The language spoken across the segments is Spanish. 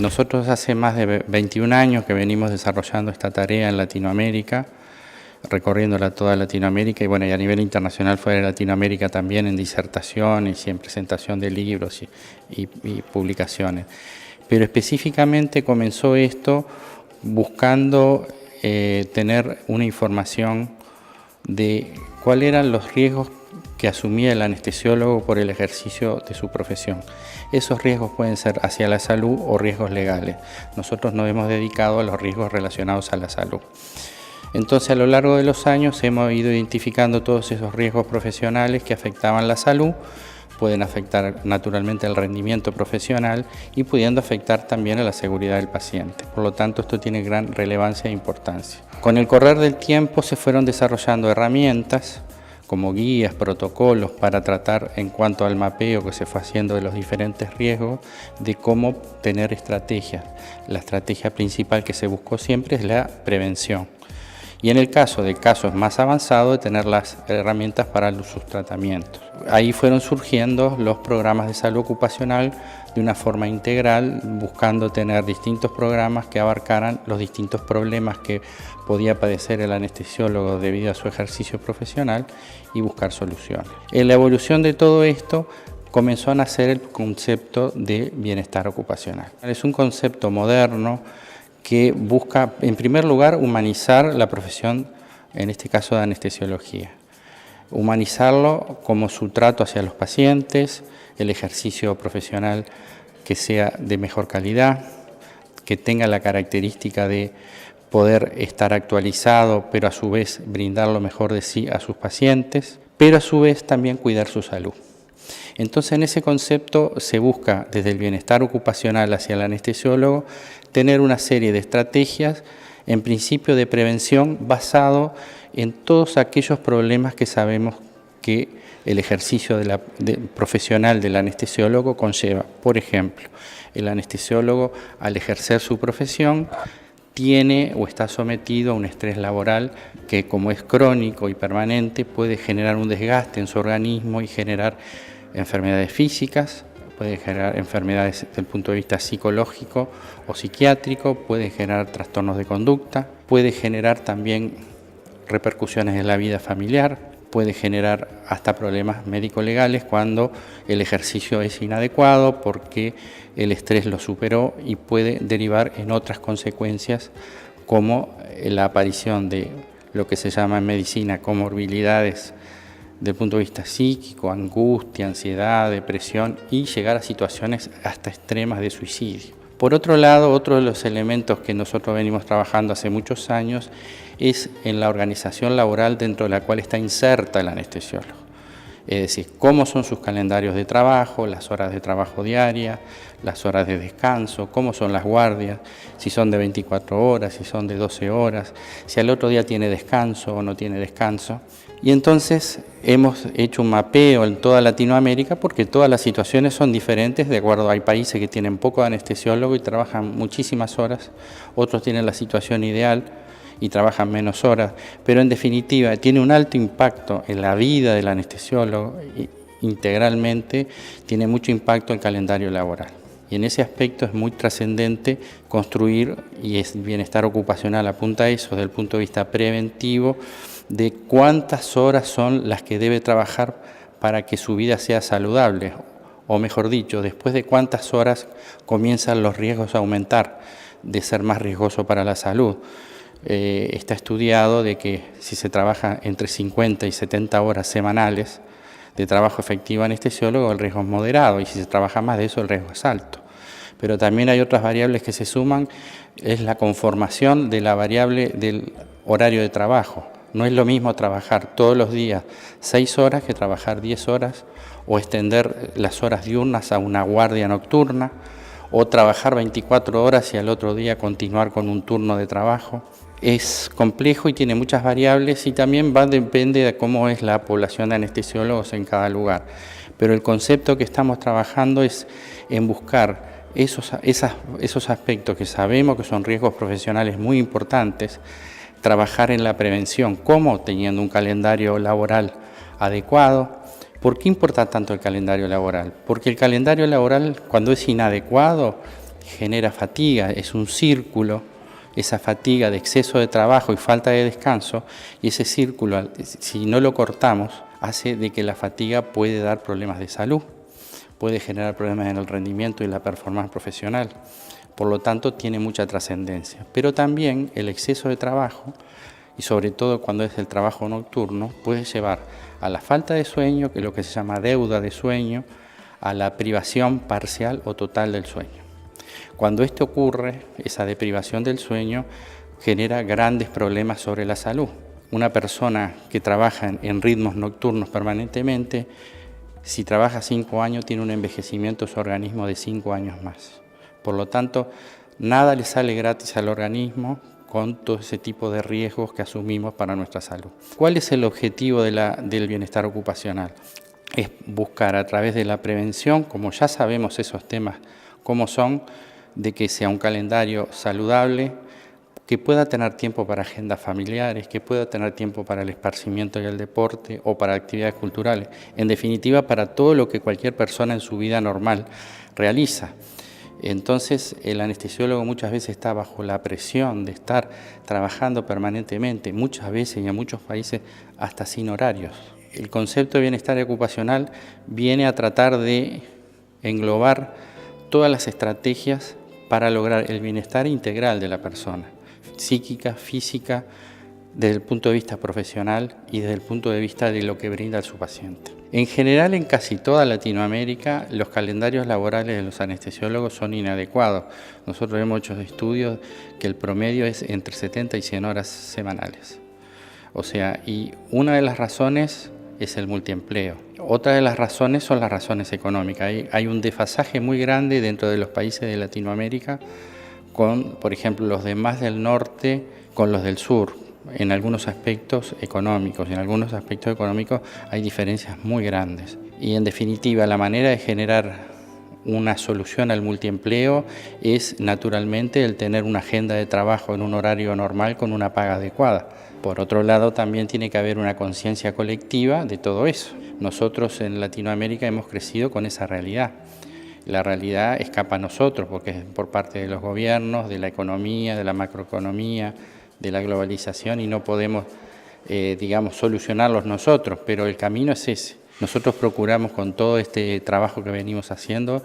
Nosotros hace más de 21 años que venimos desarrollando esta tarea en Latinoamérica, recorriéndola toda Latinoamérica y bueno, y a nivel internacional fuera de Latinoamérica también en disertaciones y en presentación de libros y publicaciones. Pero específicamente comenzó esto buscando tener una información de cuáles eran los riesgos que asumía el anestesiólogo por el ejercicio de su profesión. Esos riesgos pueden ser hacia la salud o riesgos legales. Nosotros nos hemos dedicado a los riesgos relacionados a la salud. Entonces, a lo largo de los años hemos ido identificando todos esos riesgos profesionales que afectaban la salud, pueden afectar naturalmente el rendimiento profesional y pudiendo afectar también a la seguridad del paciente. Por lo tanto, esto tiene gran relevancia e importancia. Con el correr del tiempo se fueron desarrollando herramientas como guías, protocolos para tratar en cuanto al mapeo que se fue haciendo de los diferentes riesgos, de cómo tener estrategias. La estrategia principal que se buscó siempre es la prevención. Y en el caso de casos más avanzados, de tener las herramientas para sus tratamientos. Ahí fueron surgiendo los programas de salud ocupacional de una forma integral, buscando tener distintos programas que abarcaran los distintos problemas que podía padecer el anestesiólogo debido a su ejercicio profesional y buscar soluciones. En la evolución de todo esto comenzó a nacer el concepto de bienestar ocupacional. Es un concepto moderno que busca, en primer lugar, humanizar la profesión, en este caso de anestesiología. Humanizarlo como su trato hacia los pacientes, el ejercicio profesional que sea de mejor calidad, que tenga la característica de poder estar actualizado, pero a su vez brindar lo mejor de sí a sus pacientes, pero a su vez también cuidar su salud. Entonces, en ese concepto se busca, desde el bienestar ocupacional hacia el anestesiólogo, tener una serie de estrategias, en principio de prevención, basado en todos aquellos problemas que sabemos que el ejercicio profesional del anestesiólogo conlleva. Por ejemplo, el anestesiólogo, al ejercer su profesión, tiene o está sometido a un estrés laboral que, como es crónico y permanente, puede generar un desgaste en su organismo y generar enfermedades físicas, puede generar enfermedades desde el punto de vista psicológico o psiquiátrico, puede generar trastornos de conducta, puede generar también repercusiones en la vida familiar, puede generar hasta problemas médico-legales cuando el ejercicio es inadecuado porque el estrés lo superó y puede derivar en otras consecuencias como la aparición de lo que se llama en medicina comorbilidades desde el punto de vista psíquico, angustia, ansiedad, depresión y llegar a situaciones hasta extremas de suicidio. Por otro lado, otro de los elementos que nosotros venimos trabajando hace muchos años es en la organización laboral dentro de la cual está inserta el anestesiólogo. Es decir, cómo son sus calendarios de trabajo, las horas de trabajo diaria, las horas de descanso, cómo son las guardias, si son de 24 horas, si son de 12 horas, si al otro día tiene descanso o no tiene descanso. Y entonces hemos hecho un mapeo en toda Latinoamérica porque todas las situaciones son diferentes, de acuerdo, hay países que tienen poco anestesiólogo y trabajan muchísimas horas, otros tienen la situación ideal y trabajan menos horas, pero en definitiva tiene un alto impacto en la vida del anestesiólogo, integralmente tiene mucho impacto en el calendario laboral. Y en ese aspecto es muy trascendente construir, y es bienestar ocupacional apunta a eso desde el punto de vista preventivo, de cuántas horas son las que debe trabajar para que su vida sea saludable, o mejor dicho, después de cuántas horas comienzan los riesgos a aumentar, de ser más riesgoso para la salud. Está estudiado de que si se trabaja entre 50 y 70 horas semanales de trabajo efectivo anestesiólogo, el riesgo es moderado, y si se trabaja más de eso, el riesgo es alto. Pero también hay otras variables que se suman, es la conformación de la variable del horario de trabajo. No es lo mismo trabajar todos los días 6 horas que trabajar 10 horas, o extender las horas diurnas a una guardia nocturna, o trabajar 24 horas y al otro día continuar con un turno de trabajo. Es complejo y tiene muchas variables y también depende de cómo es la población de anestesiólogos en cada lugar. Pero el concepto que estamos trabajando es en buscar esos aspectos que sabemos que son riesgos profesionales muy importantes, trabajar en la prevención, ¿cómo? Teniendo un calendario laboral adecuado. ¿Por qué importa tanto el calendario laboral? Porque el calendario laboral, cuando es inadecuado, genera fatiga, es un círculo, esa fatiga de exceso de trabajo y falta de descanso, y ese círculo, si no lo cortamos, hace de que la fatiga puede dar problemas de salud, puede generar problemas en el rendimiento y la performance profesional. Por lo tanto, tiene mucha trascendencia. Pero también el exceso de trabajo, y sobre todo cuando es el trabajo nocturno, puede llevar a la falta de sueño, que es lo que se llama deuda de sueño, a la privación parcial o total del sueño. Cuando esto ocurre, esa deprivación del sueño genera grandes problemas sobre la salud. Una persona que trabaja en ritmos nocturnos permanentemente, si trabaja 5 años, tiene un envejecimiento de su organismo de 5 años más. Por lo tanto, nada le sale gratis al organismo con todo ese tipo de riesgos que asumimos para nuestra salud. ¿Cuál es el objetivo del bienestar ocupacional? Es buscar a través de la prevención, como ya sabemos esos temas cómo son, de que sea un calendario saludable, que pueda tener tiempo para agendas familiares, que pueda tener tiempo para el esparcimiento y el deporte o para actividades culturales. En definitiva, para todo lo que cualquier persona en su vida normal realiza. Entonces, el anestesiólogo muchas veces está bajo la presión de estar trabajando permanentemente, muchas veces y en muchos países hasta sin horarios. El concepto de bienestar ocupacional viene a tratar de englobar todas las estrategias para lograr el bienestar integral de la persona, psíquica, física, desde el punto de vista profesional y desde el punto de vista de lo que brinda a su paciente. En general, en casi toda Latinoamérica, los calendarios laborales de los anestesiólogos son inadecuados. Nosotros hemos hecho estudios que el promedio es entre 70 y 100 horas semanales. O sea, y una de las razones es el multiempleo. Otra de las razones son las razones económicas. Hay un desfasaje muy grande dentro de los países de Latinoamérica con, por ejemplo, los de más del norte con los del sur. En algunos aspectos económicos, hay diferencias muy grandes. Y en definitiva, la manera de generar una solución al multiempleo es naturalmente el tener una agenda de trabajo en un horario normal con una paga adecuada. Por otro lado, también tiene que haber una conciencia colectiva de todo eso. Nosotros en Latinoamérica hemos crecido con esa realidad. La realidad escapa a nosotros porque es por parte de los gobiernos, de la economía, de la macroeconomía, de la globalización, y no podemos, solucionarlos nosotros, pero el camino es ese. Nosotros procuramos con todo este trabajo que venimos haciendo,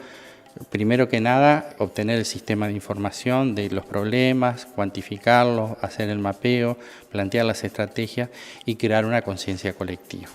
primero que nada, obtener el sistema de información de los problemas, cuantificarlos, hacer el mapeo, plantear las estrategias y crear una conciencia colectiva.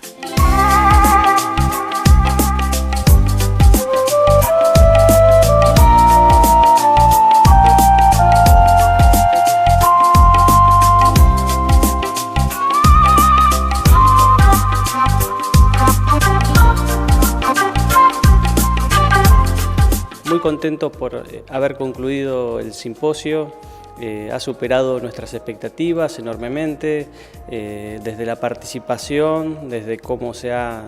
Muy contento por haber concluido el simposio. Ha superado nuestras expectativas enormemente, desde la participación, desde cómo se han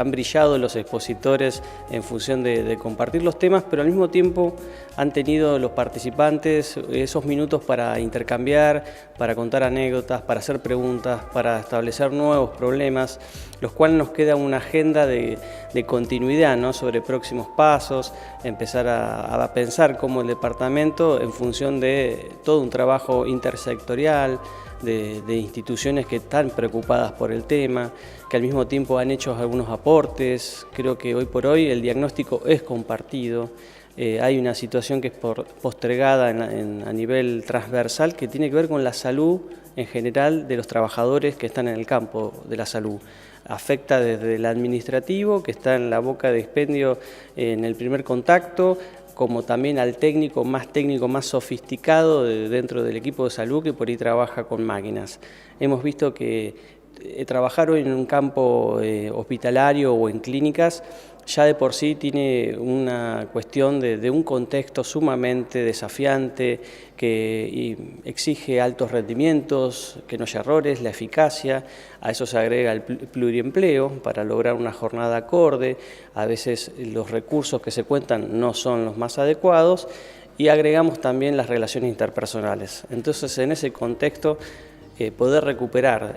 brillado los expositores en función de compartir los temas, pero al mismo tiempo han tenido los participantes esos minutos para intercambiar, para contar anécdotas, para hacer preguntas, para establecer nuevos problemas, los cuales nos queda una agenda de continuidad, ¿no?, sobre próximos pasos, empezar a pensar cómo el departamento, en función de todo un trabajo intersectorial, de instituciones que están preocupadas por el tema, que al mismo tiempo han hecho algunos aportes. Creo que hoy por hoy el diagnóstico es compartido. Hay una situación que es postergada a nivel transversal, que tiene que ver con la salud en general de los trabajadores que están en el campo de la salud. Afecta desde el administrativo, que está en la boca de expendio en el primer contacto, como también al técnico, más sofisticado dentro del equipo de salud, que por ahí trabaja con máquinas. Hemos visto que trabajar hoy en un campo hospitalario o en clínicas ya de por sí tiene una cuestión de un contexto sumamente desafiante, que exige altos rendimientos, que no haya errores, la eficacia. A eso se agrega el pluriempleo para lograr una jornada acorde. A veces los recursos que se cuentan no son los más adecuados, y agregamos también las relaciones interpersonales. Entonces, en ese contexto, poder recuperar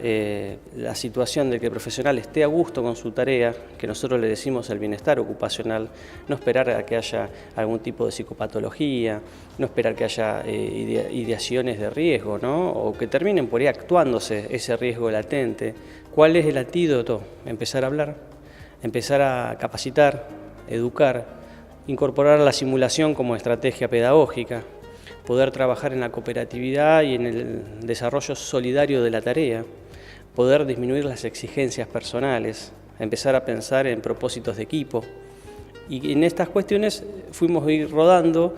la situación de que el profesional esté a gusto con su tarea, que nosotros le decimos el bienestar ocupacional, no esperar a que haya algún tipo de psicopatología, no esperar que haya ideaciones de riesgo, ¿no? O que terminen por ahí actuándose ese riesgo latente. ¿Cuál es el antídoto? Empezar a hablar, empezar a capacitar, educar, incorporar la simulación como estrategia pedagógica, poder trabajar en la cooperatividad y en el desarrollo solidario de la tarea, poder disminuir las exigencias personales, empezar a pensar en propósitos de equipo. Y en estas cuestiones fuimos a ir rodando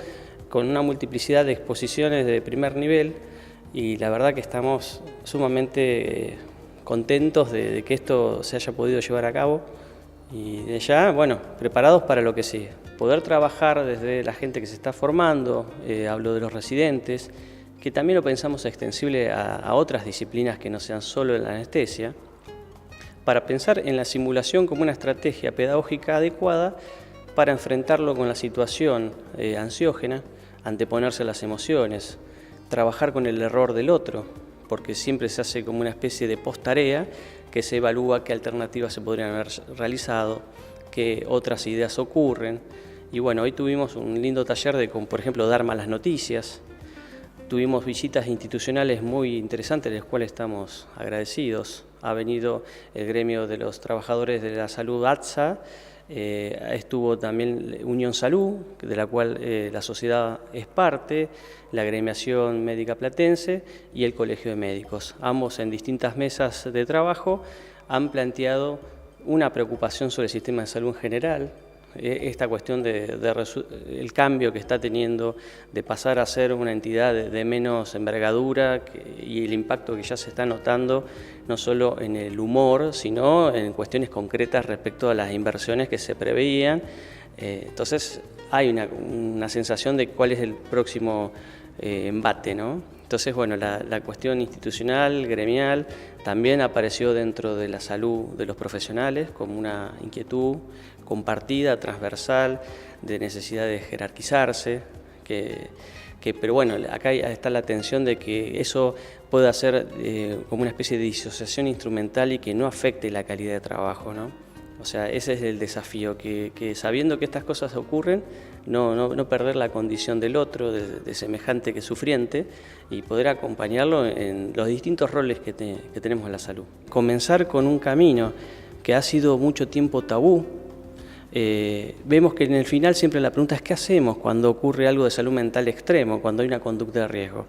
con una multiplicidad de exposiciones de primer nivel y la verdad que estamos sumamente contentos de que esto se haya podido llevar a cabo y de ya, bueno, preparados para lo que sigue. Poder trabajar desde la gente que se está formando, hablo de los residentes, que también lo pensamos extensible a otras disciplinas que no sean solo en la anestesia, para pensar en la simulación como una estrategia pedagógica adecuada para enfrentarlo con la situación ansiógena, anteponerse a las emociones, trabajar con el error del otro, porque siempre se hace como una especie de post-tarea que se evalúa qué alternativas se podrían haber realizado, qué otras ideas ocurren. Y bueno, hoy tuvimos un lindo taller de, como por ejemplo, dar malas noticias. Tuvimos visitas institucionales muy interesantes, de las cuales estamos agradecidos. Ha venido el gremio de los trabajadores de la salud ATSA, estuvo también Unión Salud, de la cual la sociedad es parte, la Agremiación Médica Platense y el Colegio de Médicos. Ambos en distintas mesas de trabajo han planteado una preocupación sobre el sistema de salud en general, esta cuestión el cambio que está teniendo de pasar a ser una entidad de menos envergadura y el impacto que ya se está notando no solo en el humor, sino en cuestiones concretas respecto a las inversiones que se preveían. Entonces hay una sensación de cuál es el próximo embate, ¿no? Entonces, bueno, la cuestión institucional, gremial, también apareció dentro de la salud de los profesionales como una inquietud compartida, transversal, de necesidad de jerarquizarse, pero bueno, acá está la tensión de que eso pueda ser como una especie de disociación instrumental y que no afecte la calidad de trabajo, ¿no? O sea, ese es el desafío, que sabiendo que estas cosas ocurren, no perder la condición del otro, de semejante que sufriente, y poder acompañarlo en los distintos roles que tenemos en la salud. Comenzar con un camino que ha sido mucho tiempo tabú. Vemos que en el final siempre la pregunta es ¿qué hacemos cuando ocurre algo de salud mental extremo, cuando hay una conducta de riesgo?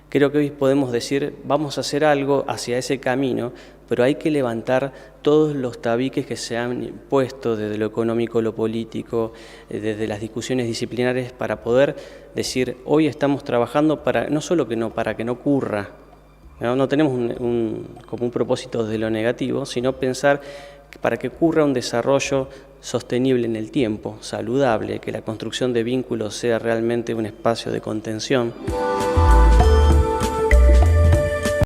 Creo que hoy podemos decir, vamos a hacer algo hacia ese camino, pero hay que levantar todos los tabiques que se han puesto desde lo económico, lo político, desde las discusiones disciplinares, para poder decir, hoy estamos trabajando no solo para que no ocurra, no tenemos como un propósito de lo negativo, sino pensar para que ocurra un desarrollo sostenible en el tiempo, saludable, que la construcción de vínculos sea realmente un espacio de contención.